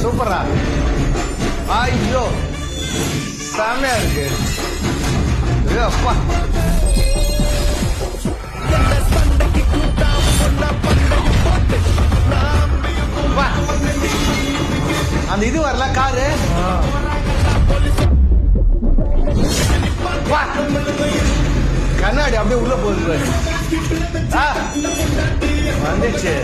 சூப்பரா ஐயோ செமையா இருக்கு அப்பா அந்த இது வரல காரு கண்ணாடி அப்படியே உள்ள போகுது வந்துச்சு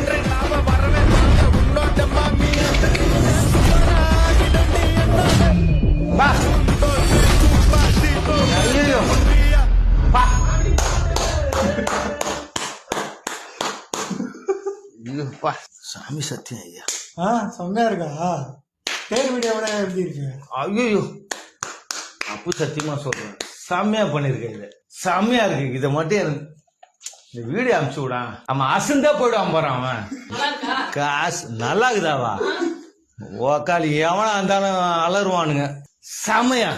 சாமி சத்தியம் ஐயா செம்மையா இருக்கா தேர் வீடியோட எப்படி இருக்கு ஐயோ அப்பு சத்தியமா சொல்றேன் செம்மையா பண்ணிருக்கேன் இது செம்மையா இருக்கு இதை மட்டும் எனக்கு இந்த வீடியோ அனுப்பிச்சு விடான் அவன் அசந்தா போயிடுவான் போறான் அவன் காசு நல்லா இருக்குதாவா ஓக்காளி எவனா இருந்தாலும் அலருவானுங்க செம்மையா